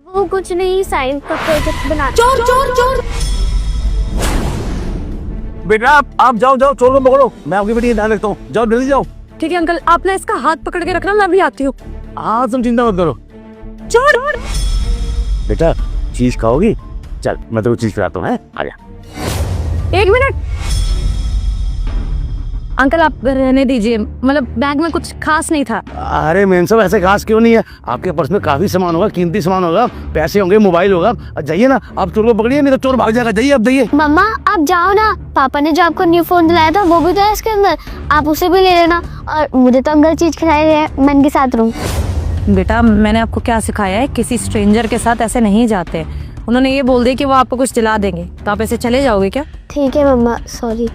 वो कुछ नहीं, साइंस का प्रोजेक्ट बना। चोर चोर चोर। बेटा आप जाओ जाओ, चोर को पकड़ो, मैं आपकी बेटी का ध्यान रखता हूँ। जाओ जल्दी जाओ। ठीक है अंकल, आप ना इसका हाथ पकड़ के रखना, मैं भी आती हूँ। हाँ तुम चिंता मत करो। चोर। बेटा चीज खाओगी? चल मैं तेरे को चीज खिलाता हूँ, आ जा। 1 मिनट अंकल, आप रहने दीजिए, मतलब बैग में कुछ खास नहीं था। अरे मेन साहब ऐसे खास क्यों नहीं है, आपके पर्स में काफी सामान होगा, कीमती सामान होगा, पैसे होंगे, मोबाइल होगा। जाइए ना, आप चोर को पकड़िए, नहीं तो चोर भाग जाएगा। जाइए आप जाइए। मम्मा आप जाओ ना, पापा ने जो आपको न्यू फोन दिलाया था वो भी तो है इसके अंदर, आप उसे भी ले लेना। और मुझे तो अंकल चीज खिलाई रहे हैं, मैं इनके साथ रहूं। बेटा मैंने आपको क्या सिखाया है, किसी स्ट्रेंजर के साथ ऐसे नहीं जाते। उन्होंने ये बोल दिया कि वो आपको कुछ दिला देंगे, तो आप ऐसे चले जाओगे क्या? ठीक है मम्मा, सॉरी।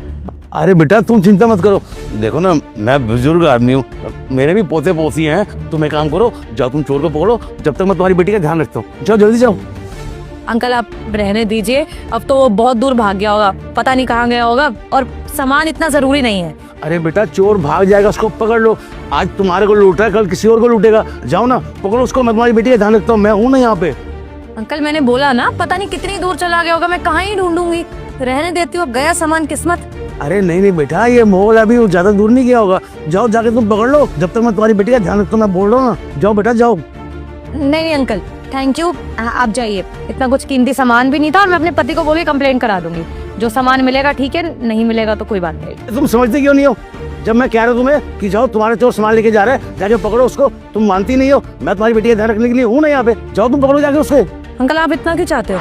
अरे बेटा तुम चिंता मत करो, देखो ना मैं बुजुर्ग आदमी हूँ, मेरे भी पोते पोती हैं। तुम एक काम करो, जाओ तुम चोर को पकड़ो, जब तक मैं तुम्हारी बेटी का ध्यान रखता हूँ। जाओ जल्दी जाओ। अंकल आप रहने दीजिए, अब तो वो बहुत दूर भाग गया होगा, पता नहीं कहाँ गया होगा, और सामान इतना जरूरी नहीं है। अरे बेटा चोर भाग जाएगा, उसको पकड़ लो। आज तुम्हारे को लूट रहा है, कल किसी और को लूटेगा। जाओ ना पकड़ो उसको, मैं तुम्हारी बेटी का ध्यान रखता हूँ, मैं हूँ ना यहाँ पे। अंकल मैंने बोला ना, पता नहीं कितनी दूर चला गया होगा, मैं कहाँ ही ढूंढूंगी। रहने देती हूँ, अब गया सामान किस्मत। अरे नहीं नहीं बेटा, ये मोल अभी ज्यादा दूर नहीं गया होगा। जाओ जाके तुम पकड़ लो, जब तक मैं तुम्हारी बेटी का ध्यान रखता हूँ, मैं बोल रहा हूँ ना। जाओ बेटा जाओ। नहीं अंकल थैंक यू, आप जाइए, इतना कुछ कीमती सामान भी नहीं था, और मैं अपने पति को बोल के कंप्लेंट करा दूंगी। जो सामान मिलेगा ठीक है, नहीं मिलेगा तो कोई बात नहीं। तुम समझते क्यों नहीं हो? जब मैं कह रहा हूँ तुम्हें कि जाओ, तुम्हारे चोर सामान लेके जा रहे हैं, जाके पकड़ो उसको, तुम मानती नहीं हो। मैं तुम्हारी बेटी का ध्यान रखने के लिए हूँ ना यहाँ पे। जाओ तुम पकड़ो जाके उसको। अंकल आप इतना क्यों चाहते हो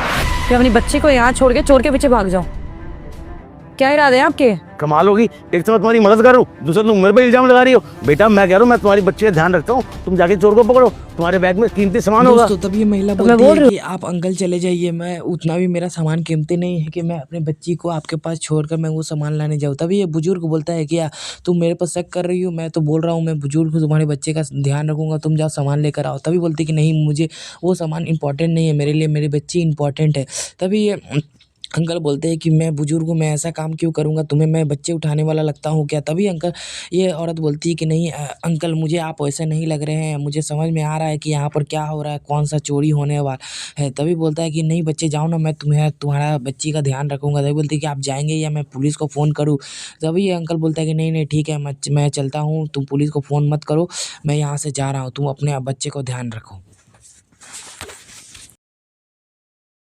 कि अपनी बच्ची को यहाँ छोड़ के चोर के पीछे भाग जाऊं? क्या इरादे हैं आपके? कमाल होगी, एक तो मैं तुम्हारी मदद कर रहा हूँ, दूसरा तुम मेरे पे इल्जाम लगा रही हो। बेटा मैं कह रहा हूँ मैं तुम्हारी बच्ची का ध्यान रखता हूँ, तुम जाके चोर को पकड़ो, तुम्हारे बैग में कीमती सामान होगा। दोस्तों तब ये महिला तो मैं बोलती बोल है रही कि आप अंकल चले जाइए, मैं उतना भी मेरा सामान कीमती नहीं है कि मैं अपने बच्ची को आपके पास छोड़कर मैं वो सामान लाने जाऊँ। तभी ये बुजुर्ग बोलता है कि तुम मेरे पर शक कर रही हो, मैं तो बोल रहा हूँ मैं बुजुर्ग हूँ, तुम्हारे बच्चे का ध्यान रखूंगा, तुम जाओ सामान लेकर आओ। तभी बोलती कि नहीं, मुझे वो सामान इंपॉर्टेंट नहीं है, मेरे लिए मेरी बच्ची इंपॉर्टेंट है। तभी ये अंकल बोलते हैं कि मैं बुजुर्ग हूँ, मैं ऐसा काम क्यों करूँगा, तुम्हें मैं बच्चे उठाने वाला लगता हूँ क्या? तभी ये औरत बोलती है कि नहीं अंकल, मुझे आप वैसे नहीं लग रहे हैं, मुझे समझ में आ रहा है कि यहाँ पर क्या हो रहा है, कौन सा चोरी होने वाला है। तभी बोलता है कि नहीं बच्चे जाओ ना, मैं तुम्हारा बच्ची का ध्यान रखूँगा। तभी बोलती है कि आप जाएंगे या मैं पुलिस को फ़ोन करूँ? तभी ये अंकल बोलता है कि नहीं नहीं ठीक है, मैं चलता हूँ, तुम पुलिस को फ़ोन मत करो, मैं यहाँ से जा रहा हूँ, तुम अपने बच्चे को ध्यान रखो।